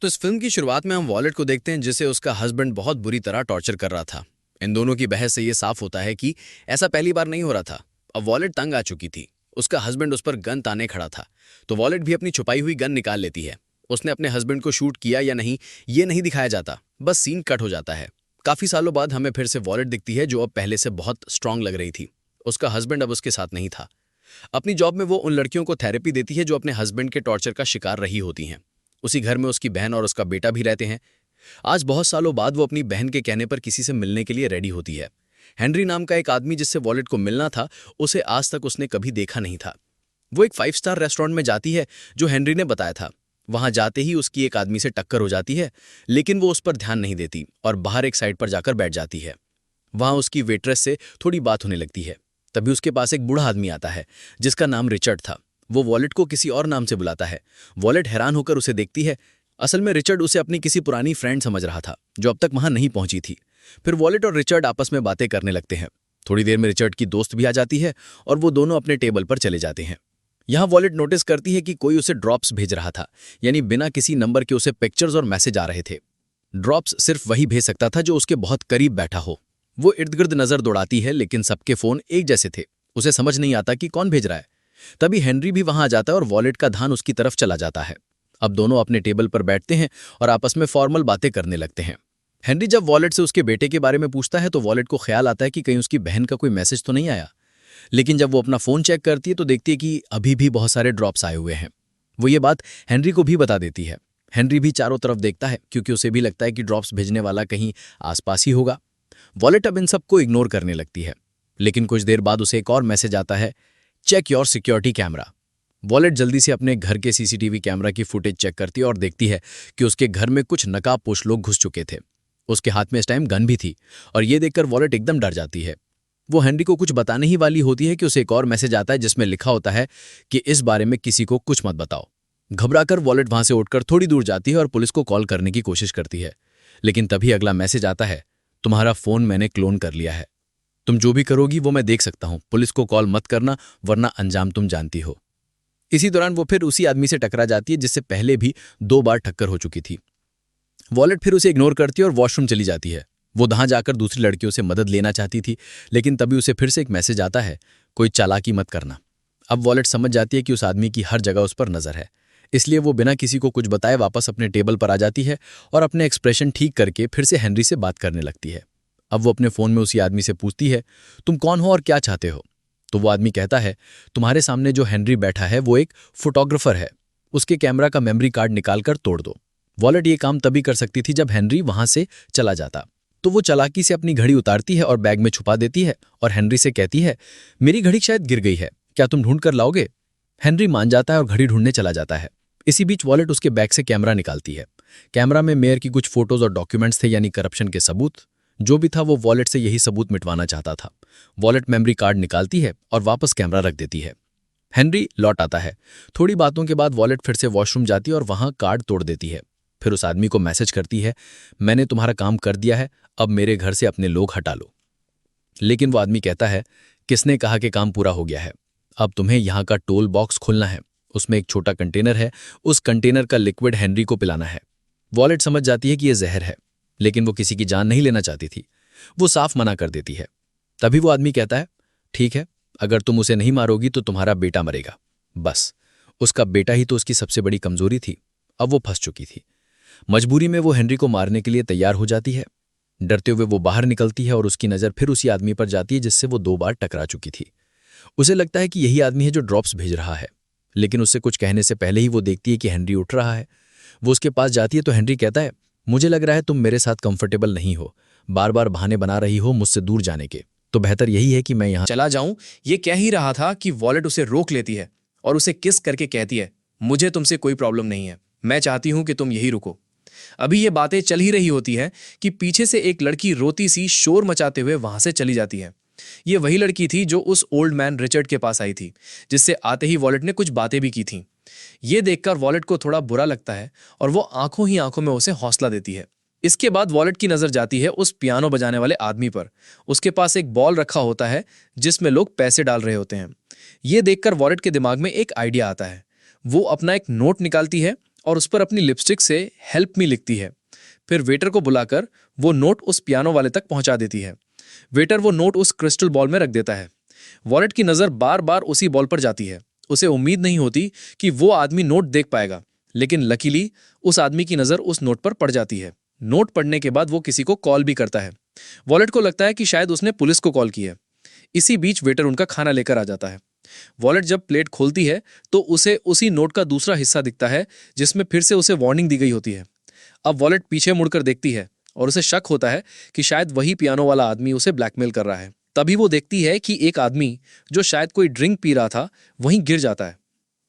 तो इस फिल्म की शुरुआत में हम वॉलेट को देखते हैं जिसे उसका हस्बैंड बहुत बुरी तरह टॉर्चर कर रहा था। इन दोनों की बहस से ये साफ होता है कि ऐसा पहली बार नहीं हो रहा था। अब वॉलेट तंग आ चुकी थी। उसका हस्बैंड उस पर गन ताने खड़ा था, तो वॉलेट भी अपनी छुपाई हुई गन निकाल लेती है। उसने अपने हस्बैंड को शूट किया या नहीं ये नहीं दिखाया जाता, बस सीन कट हो जाता है। काफी सालों बाद हमें फिर से वॉलेट दिखती है जो अब पहले से बहुत स्ट्रांग लग रही थी। उसका हस्बैंड अब उसके साथ नहीं था। अपनी जॉब में वो उन लड़कियों को थेरेपी देती है जो अपने हस्बैंड के टॉर्चर का शिकार रही होती हैं। उसी घर में उसकी बहन और उसका बेटा भी रहते हैं। आज बहुत सालों बाद वो अपनी बहन के कहने पर किसी से मिलने के लिए रेडी होती है। हेनरी नाम का एक आदमी जिससे वॉलेट को मिलना था, उसे आज तक उसने कभी देखा नहीं था। वो एक 5 स्टार रेस्टोरेंट में जाती है जो हेनरी ने बताया था। वहां जाते ही उसकी एक आदमी से टक्कर हो जाती है, लेकिन वो उस पर ध्यान नहीं देती और बाहर एक साइड पर जाकर बैठ जाती है। वहां उसकी वेट्रेस से थोड़ी बात होने लगती है। तभी उसके पास एक बूढ़ा आदमी आता है जिसका नाम रिचर्ड था। वो वॉलेट को किसी और नाम से बुलाता है। वॉलेट हैरान होकर उसे देखती है। असल में रिचर्ड उसे अपनी किसी पुरानी फ्रेंड समझ रहा था जो अब तक वहां नहीं पहुंची थी। फिर वॉलेट और रिचर्ड आपस में बातें करने लगते हैं। थोड़ी देर में रिचर्ड की दोस्त भी आ जाती है और वो दोनों अपने टेबल पर चले जाते हैं। यहाँ वॉलेट नोटिस करती है कि कोई उसे ड्रॉप्स भेज रहा था, यानी बिना किसी नंबर के उसे पिक्चर्स और मैसेज आ रहे थे। ड्रॉप्स सिर्फ वही भेज सकता था जो उसके बहुत करीब बैठा हो। वो इर्द गिर्द नजर दौड़ाती है, लेकिन सबके फोन एक जैसे थे। उसे समझ नहीं आता कि कौन भेज रहा है। तभी हेनरी भी वहां आ जाता है और वॉलेट का ध्यान उसकी तरफ चला जाता है। अब दोनों अपने टेबल पर बैठते हैं और आपस में फॉर्मल बातें करने लगते हैं। हेनरी जब वॉलेट से उसके बेटे के बारे में पूछता है तो वॉलेट को ख्याल आता है कि कहीं उसकी बहन का कोई मैसेज तो नहीं आया। लेकिन जब वो अपना फोन चेक करती है तो देखती है कि अभी भी बहुत सारे ड्रॉप्स आए हुए हैं। वो ये बात हेनरी को भी बता देती है। हेनरी भी चारों तरफ देखता है क्योंकि उसे भी लगता है कि ड्रॉप्स भेजने वाला कहीं आसपास ही होगा। वॉलेट अब इन सबको इग्नोर करने लगती है। लेकिन कुछ देर बाद उसे एक और मैसेज आता है, चेक योर सिक्योरिटी कैमरा। वॉलेट जल्दी से अपने घर के सीसीटीवी कैमरा की फुटेज चेक करती है और देखती है कि उसके घर में कुछ नकाबपोश लोग घुस चुके थे। उसके हाथ में इस टाइम गन भी थी और ये देखकर वॉलेट एकदम डर जाती है। वो हेनरी को कुछ बताने ही वाली होती है कि उसे एक और मैसेज आता है जिसमें लिखा होता है कि इस बारे में किसी को कुछ मत बताओ। घबराकर वॉलेट वहां से उठकर थोड़ी दूर जाती है और पुलिस को कॉल करने की कोशिश करती है। लेकिन तभी अगला मैसेज आता है, तुम्हारा फोन मैंने क्लोन कर लिया है। तुम जो भी करोगी वो मैं देख सकता हूं। पुलिस को कॉल मत करना वरना अंजाम तुम जानती हो। इसी दौरान वो फिर उसी आदमी से टकरा जाती है जिससे पहले भी 2 बार टक्कर हो चुकी थी। वॉलेट फिर उसे इग्नोर करती है और वॉशरूम चली जाती है। वो वहां जाकर दूसरी लड़कियों से मदद लेना चाहती थी, लेकिन तभी उसे फिर से एक मैसेज आता है, कोई चालाकी मत करना। अब वॉलेट समझ जाती है कि उस आदमी की हर जगह उस पर नजर है, इसलिए वो बिना किसी को कुछ बताए वापस अपने टेबल पर आ जाती है और अपने एक्सप्रेशन ठीक करके फिर से हेनरी से बात करने लगती है। अब वो अपने फोन में उसी आदमी से पूछती है, तुम कौन हो और क्या चाहते हो? तो वो आदमी कहता है, तुम्हारे सामने जो हेनरी बैठा है वो एक फोटोग्राफर है, उसके कैमरा का मेमोरी कार्ड निकालकर तोड़ दो। वॉलेट ये काम तभी कर सकती थी जब हेनरी वहां से चला जाता। तो वो चालाकी से अपनी घड़ी उतारती है और बैग में छुपा देती है और हेनरी से कहती है, मेरी घड़ी शायद गिर गई है, क्या तुम ढूंढ कर लाओगे? हेनरी मान जाता है और घड़ी ढूंढने चला जाता है। इसी बीच वॉलेट उसके बैग से कैमरा निकालती है। कैमरा में मेयर की कुछ फोटोज और डॉक्यूमेंट्स थे, यानी करप्शन के सबूत। जो भी था वो वॉलेट से यही सबूत मिटवाना चाहता था। वॉलेट मेमोरी कार्ड निकालती है और वापस कैमरा रख देती है। हेनरी लौट आता है। थोड़ी बातों के बाद वॉलेट फिर से वॉशरूम जाती है और वहां कार्ड तोड़ देती है। फिर उस आदमी को मैसेज करती है, मैंने तुम्हारा काम कर दिया है, अब मेरे घर से अपने लोग हटा लो। लेकिन वो आदमी कहता है, किसने कहा कि काम पूरा हो गया है? अब तुम्हें यहाँ का टोल बॉक्स खोलना है। उसमें एक छोटा कंटेनर है, उस कंटेनर का लिक्विड हेनरी को पिलाना है। वॉलेट समझ जाती है कि यह जहर है, लेकिन वो किसी की जान नहीं लेना चाहती थी। वो साफ मना कर देती है। तभी वो आदमी कहता है, ठीक है, अगर तुम उसे नहीं मारोगी तो तुम्हारा बेटा मरेगा। बस उसका बेटा ही तो उसकी सबसे बड़ी कमजोरी थी। अब वो फंस चुकी थी। मजबूरी में वो हेनरी को मारने के लिए तैयार हो जाती है। डरते हुए वो बाहर निकलती है और उसकी नज़र फिर उसी आदमी पर जाती है जिससे वो 2 बार टकरा चुकी थी। उसे लगता है कि यही आदमी है जो ड्रॉप्स भेज रहा है, लेकिन उससे कुछ कहने से पहले ही वो देखती है कि हेनरी उठ रहा है। वो उसके पास जाती है तो हेनरी कहता है, मुझे लग रहा है तुम मेरे साथ कंफर्टेबल नहीं हो, बार बार बहाने बना रही हो मुझसे दूर जाने के, तो बेहतर यही है कि मैं यहाँ चला जाऊं। ये कह ही रहा था कि वॉलेट उसे रोक लेती है और उसे किस करके कहती है, मुझे तुमसे कोई प्रॉब्लम नहीं है, मैं चाहती हूं कि तुम यही रुको। अभी ये बातें चल ही रही होती है कि पीछे से एक लड़की रोती सी शोर मचाते हुए वहां से चली जाती है। ये वही लड़की थी जो उस ओल्ड मैन रिचर्ड के पास आई थी, जिससे आते ही वॉलेट ने कुछ बातें भी की थीं। ये देखकर वॉलेट को थोड़ा बुरा लगता है और वो आंखों ही आंखों में उसे हौसला देती है। इसके बाद वॉलेट की नजर जाती है उस पियानो बजाने वाले आदमी पर। उसके पास एक बॉल रखा होता है जिसमें लोग पैसे डाल रहे होते हैं। ये देखकर वॉलेट के दिमाग में एक आइडिया आता है। वो अपना एक नोट निकालती है और उस पर अपनी लिपस्टिक से हेल्प मी लिखती है। फिर वेटर को बुलाकर वो नोट उस पियानो वाले तक पहुंचा देती है। वेटर वो नोट उस क्रिस्टल बॉल में रख देता है। वॉलेट की नज़र बार बार उसी बॉल पर जाती है। उसे उम्मीद नहीं होती कि वो आदमी नोट देख पाएगा, लेकिन लकीली उस आदमी की नज़र उस नोट पर पड़ जाती है। नोट पढ़ने के बाद वो किसी को कॉल भी करता है। वॉलेट को लगता है कि शायद उसने पुलिस को कॉल की है। इसी बीच वेटर उनका खाना लेकर आ जाता है। वॉलेट जब प्लेट खोलती है तो उसे उसी नोट का दूसरा हिस्सा दिखता है जिसमें फिर से उसे वार्निंग दी गई होती है। अब वॉलेट पीछे मुड़कर देखती है और उसे शक होता है कि शायद वही पियानो वाला आदमी उसे ब्लैकमेल कर रहा है। तभी वो देखती है कि एक आदमी जो शायद कोई ड्रिंक पी रहा था वहीं गिर जाता है।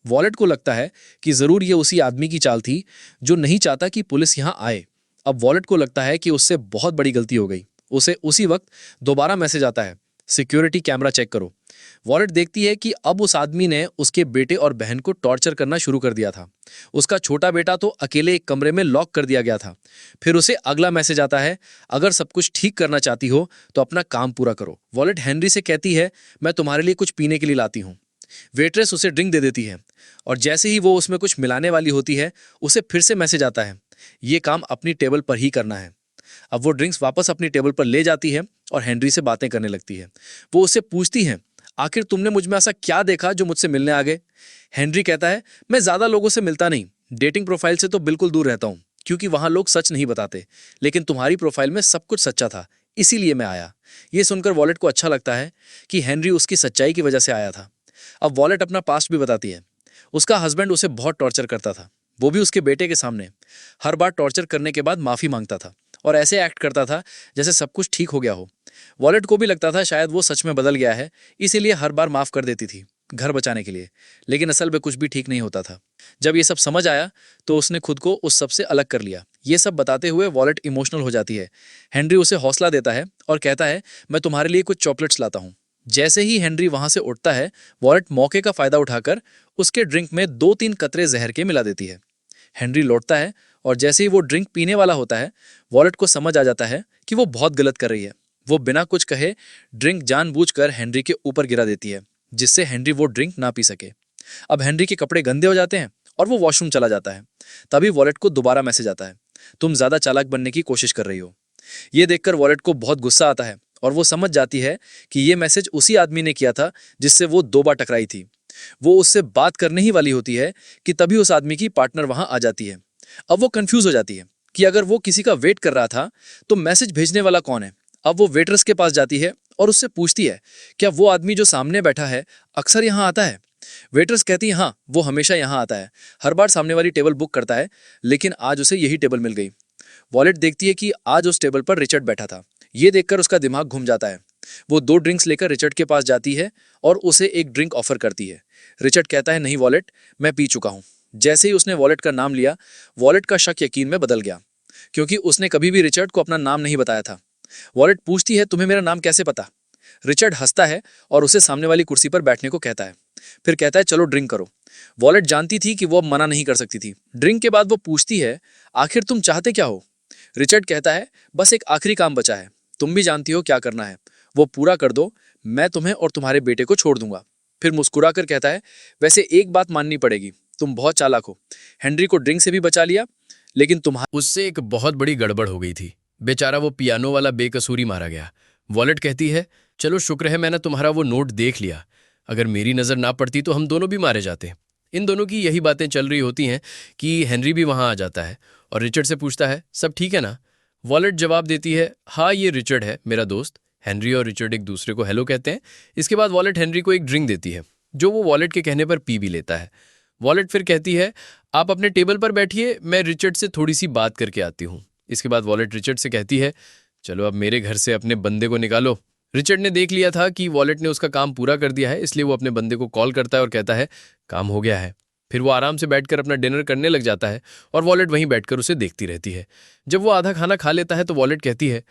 वॉलेट को लगता है कि जरूर ये उसी आदमी की चाल थी जो नहीं चाहता कि पुलिस यहाँ आए। अब वॉलेट को लगता है कि उससे बहुत बड़ी गलती हो गई। उसे उसी वक्त दोबारा मैसेज आता है, सिक्योरिटी कैमरा चेक करो। वॉलेट देखती है कि अब उस आदमी ने उसके बेटे और बहन को टॉर्चर करना शुरू कर दिया था। उसका छोटा बेटा तो अकेले एक कमरे में लॉक कर दिया गया था। फिर उसे अगला मैसेज आता है, अगर सब कुछ ठीक करना चाहती हो तो अपना काम पूरा करो। वॉलेट हेनरी से कहती है, मैं तुम्हारे लिए कुछ पीने के लिए लाती हूँ। वेट्रेस उसे ड्रिंक दे देती है और जैसे ही वो उसमें कुछ मिलाने वाली होती है उसे फिर से मैसेज आता है, ये काम अपनी टेबल पर ही करना है। अब वो ड्रिंक्स वापस अपनी टेबल पर ले जाती है और हेनरी से बातें करने लगती है। वो उससे पूछती है, आखिर तुमने मुझ में ऐसा क्या देखा जो मुझसे मिलने आ गए? हेनरी कहता है, मैं ज्यादा लोगों से मिलता नहीं, डेटिंग प्रोफाइल से तो बिल्कुल दूर रहता हूँ क्योंकि वहां लोग सच नहीं बताते, लेकिन तुम्हारी प्रोफाइल में सब कुछ सच्चा था, इसीलिए मैं आया। ये सुनकर वॉलेट को अच्छा लगता है कि हेनरी उसकी सच्चाई की वजह से आया था। अब वॉलेट अपना पास्ट भी बताती है। उसका हस्बैंड उसे बहुत टॉर्चर करता था, वो भी उसके बेटे के सामने। हर बार टॉर्चर करने के बाद माफी मांगता था और ऐसे एक्ट करता था जैसे सब कुछ ठीक हो गया हो। वॉलेट को भी लगता था शायद वो सच में बदल गया है, इसीलिए हर बार माफ कर देती थी घर बचाने के लिए, लेकिन असल में कुछ भी ठीक नहीं होता था। जब ये सब समझ आया तो उसने खुद को उस सब से अलग कर लिया। ये सब बताते हुए वॉलेट इमोशनल हो जाती है। हेनरी उसे हौसला देता है और कहता है, मैं तुम्हारे लिए कुछ चॉकलेट्स लाता हूँ। जैसे ही हेनरी वहां से उठता है, वॉलेट मौके का फायदा उठाकर उसके ड्रिंक में 2-3 कतरे जहर के मिला देती है। हेनरी लौटता है और जैसे ही वो ड्रिंक पीने वाला होता है, वॉलेट को समझ आ जाता है कि वो बहुत गलत कर रही है। वो बिना कुछ कहे ड्रिंक जानबूझकर हेनरी के ऊपर गिरा देती है, जिससे हेनरी वो ड्रिंक ना पी सके। अब हेनरी के कपड़े गंदे हो जाते हैं और वो वॉशरूम चला जाता है। तभी वॉलेट को दोबारा मैसेज आता है, तुम ज्यादा चालाक बनने की कोशिश कर रही हो। ये देखकर वॉलेट को बहुत गुस्सा आता है और वो समझ जाती है कि ये मैसेज उसी आदमी ने किया था जिससे वो 2 बार टकराई थी। वो उससे बात करने ही वाली होती है कि तभी उस आदमी की पार्टनर वहां आ जाती है। अब वो कंफ्यूज हो जाती है कि अगर वो किसी का वेट कर रहा था तो मैसेज भेजने वाला कौन है। अब वो वेटर्स के पास जाती है और उससे पूछती है, क्या वो आदमी जो सामने बैठा है अक्सर यहाँ आता है? वेटर्स कहती है, हाँ, वो हमेशा यहाँ आता है, हर बार सामने वाली टेबल बुक करता है, लेकिन आज उसे यही टेबल मिल गई। वॉलेट देखती है कि आज उस टेबल पर रिचर्ड बैठा था। ये देखकर उसका दिमाग घूम जाता है। वो 2 ड्रिंक्स लेकर रिचर्ड के पास जाती है और उसे एक ड्रिंक ऑफर करती है। रिचर्ड कहता है, नहीं वॉलेट, मैं पी चुका हूँ। जैसे ही उसने वॉलेट का नाम लिया, वॉलेट का शक यकीन में बदल गया, क्योंकि उसने कभी भी रिचर्ड को अपना नाम नहीं बताया था। वॉलेट पूछती है, तुम्हें मेरा नाम कैसे पता? रिचर्ड हंसता है और उसे सामने वाली कुर्सी पर बैठने को कहता है। फिर कहता है, चलो ड्रिंक करो। वॉलेट जानती थी कि वो अब मना नहीं कर सकती थी। ड्रिंक के बाद वो पूछती है, आखिर तुम चाहते क्या हो? रिचर्ड कहता है, बस एक आखिरी काम बचा है, तुम भी जानती हो क्या करना है, वो पूरा कर दो, मैं तुम्हें और तुम्हारे बेटे को छोड़ दूंगा। फिर मुस्कुरा कर कहता है, वैसे एक बात माननी पड़ेगी, तुम बहुत चालाक हो। हेनरी को ड्रिंक से भी बचा लिया, लेकिन तुम्हारा उससे एक बहुत बड़ी गड़बड़ हो गई थी। बेचारा वो पियानो वाला बेकसूरी मारा गया। वॉलेट कहती है, चलो शुक्र है मैंने तुम्हारा वो नोट देख लिया, अगर मेरी नज़र ना पड़ती तो हम दोनों भी मारे जाते। इन दोनों की यही बातें चल रही होती हैं कि हेनरी भी वहां आ जाता है और रिचर्ड से पूछता है, सब ठीक है ना? वॉलेट जवाब देती है, हाँ ये रिचर्ड है मेरा दोस्त। हेनरी और रिचर्ड एक दूसरे को हेलो कहते हैं। इसके बाद वॉलेट हेनरी को एक ड्रिंक देती है, जो वो वॉलेट के कहने पर पी भी लेता है। वॉलेट फिर कहती है, आप अपने टेबल पर बैठिए, मैं रिचर्ड से थोड़ी सी बात करके आती हूँ। इसके बाद वॉलेट रिचर्ड से कहती है, चलो अब मेरे घर से अपने बंदे को निकालो। रिचर्ड ने देख लिया था कि वॉलेट ने उसका काम पूरा कर दिया है, इसलिए वो अपने बंदे को कॉल करता है और कहता है, काम हो गया है। फिर वो आराम से बैठकर अपना डिनर करने लग जाता है और वॉलेट वहीं बैठकर उसे देखती रहती है। जब वो आधा खाना खा लेता है तो वॉलेट कहती है,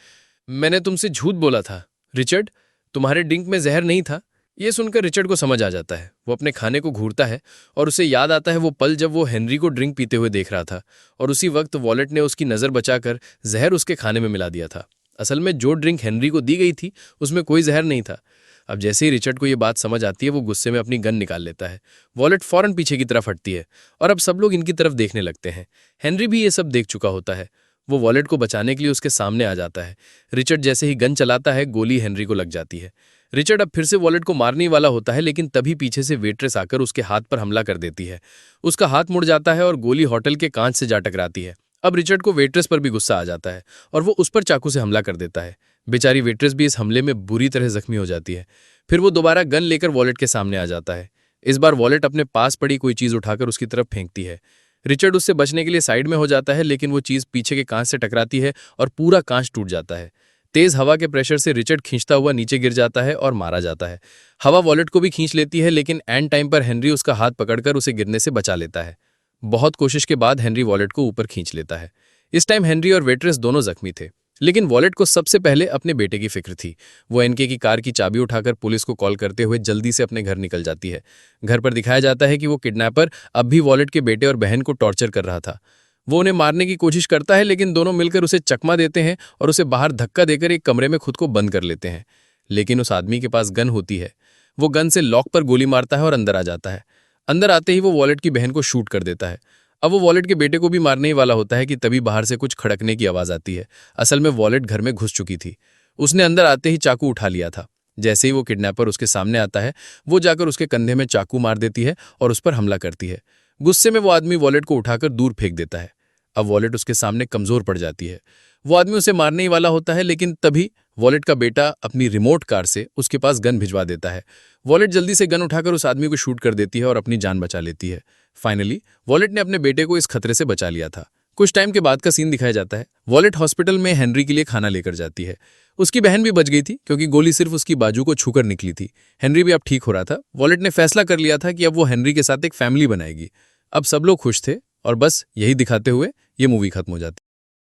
मैंने तुमसे झूठ बोला था रिचर्ड, तुम्हारे ड्रिंक में जहर नहीं था। ये सुनकर रिचर्ड को समझ आ जाता है। वो अपने खाने को घूरता है और उसे याद आता है वो पल जब वो हेनरी को ड्रिंक पीते हुए देख रहा था और उसी वक्त वॉलेट ने उसकी नज़र बचाकर जहर उसके खाने में मिला दिया था। असल में जो ड्रिंक हेनरी को दी गई थी उसमें कोई जहर नहीं था। अब जैसे ही रिचर्ड को ये बात समझ आती है वो गुस्से में अपनी गन निकाल लेता है। वॉलेट फौरन पीछे की तरफ हटती है और अब सब लोग इनकी तरफ देखने लगते हैं। हेनरी भी ये सब देख चुका होता है। वो वॉलेट को बचाने के लिए उसके सामने आ जाता है। रिचर्ड जैसे ही गन चलाता है गोली हेनरी को लग जाती है। रिचर्ड अब फिर से वॉलेट को मारने वाला होता है, लेकिन तभी पीछे से वेट्रेस आकर उसके हाथ पर हमला कर देती है। उसका हाथ मुड़ जाता है और गोली होटल के कांच से जा टकराती है। अब रिचर्ड को वेट्रेस पर भी गुस्सा आ जाता है और वो उस पर चाकू से हमला कर देता है। बेचारी वेट्रेस भी इस हमले में बुरी तरह जख्मी हो जाती है। फिर वो दोबारा गन लेकर वॉलेट के सामने आ जाता है। इस बार वॉलेट अपने पास पड़ी कोई चीज उठाकर उसकी तरफ फेंकती है। रिचर्ड उससे बचने के लिए साइड में हो जाता है, लेकिन वो चीज पीछे के कांच से टकराती है और पूरा कांच टूट जाता है। तेज हवा के प्रेशर से रिचर्ड खींचता हुआ नीचे गिर जाता है और मारा जाता है। हवा वॉलेट को भी खींच लेती है, लेकिन एंड टाइम पर हेनरी उसका हाथ पकड़कर उसे गिरने से बचा लेता है। बहुत कोशिश के बाद हेनरी वॉलेट को ऊपर खींच लेता है। इस टाइम हेनरी और वेट्रेस दोनों जख्मी थे, लेकिन वॉलेट को सबसे पहले अपने बेटे की फिक्र थी। वो एनके की कार की चाबी उठाकर पुलिस को कॉल करते हुए जल्दी से अपने घर निकल जाती है। घर पर दिखाया जाता है कि वो किडनैपर अब भी वॉलेट के बेटे और बहन को टॉर्चर कर रहा था। वो उन्हें मारने की कोशिश करता है, लेकिन दोनों मिलकर उसे चकमा देते हैं और उसे बाहर धक्का देकर एक कमरे में खुद को बंद कर लेते हैं। लेकिन उस आदमी के पास गन होती है। वो गन से लॉक पर गोली मारता है और अंदर आ जाता है। अंदर आते ही वो वॉलेट की बहन को शूट कर देता है। अब वो वॉलेट के बेटे को भी मारने ही वाला होता है कि तभी बाहर से कुछ खड़कने की आवाज आती है। असल में वॉलेट घर में घुस चुकी थी। उसने अंदर आते ही चाकू उठा लिया था। जैसे ही वो किडनैपर उसके सामने आता है, वो जाकर उसके कंधे में चाकू मार देती है और उस पर हमला करती है। गुस्से में वो आदमी वॉलेट को उठाकर दूर फेंक देता है। अब वॉलेट उसके सामने कमजोर पड़ जाती है। वो आदमी उसे मारने ही वाला होता है, लेकिन तभी वॉलेट का बेटा अपनी रिमोट कार से उसके पास गन भिजवा देता है। वॉलेट जल्दी से गन उठाकर उस आदमी को शूट कर देती है और अपनी जान बचा लेती है। फाइनली वॉलेट ने अपने बेटे को इस खतरे से बचा लिया था। कुछ टाइम के बाद का सीन दिखाया जाता है। वॉलेट हॉस्पिटल में हेनरी के लिए खाना लेकर जाती है। उसकी बहन भी बच गई थी, क्योंकि गोली सिर्फ उसकी बाजू को छूकर निकली थी। हेनरी भी अब ठीक हो रहा था। वॉलेट ने फैसला कर लिया था कि अब वो हेनरी के साथ एक फैमिली बनाएगी। अब सब लोग खुश थे और बस यही दिखाते हुए ये मूवी खत्म हो जाती।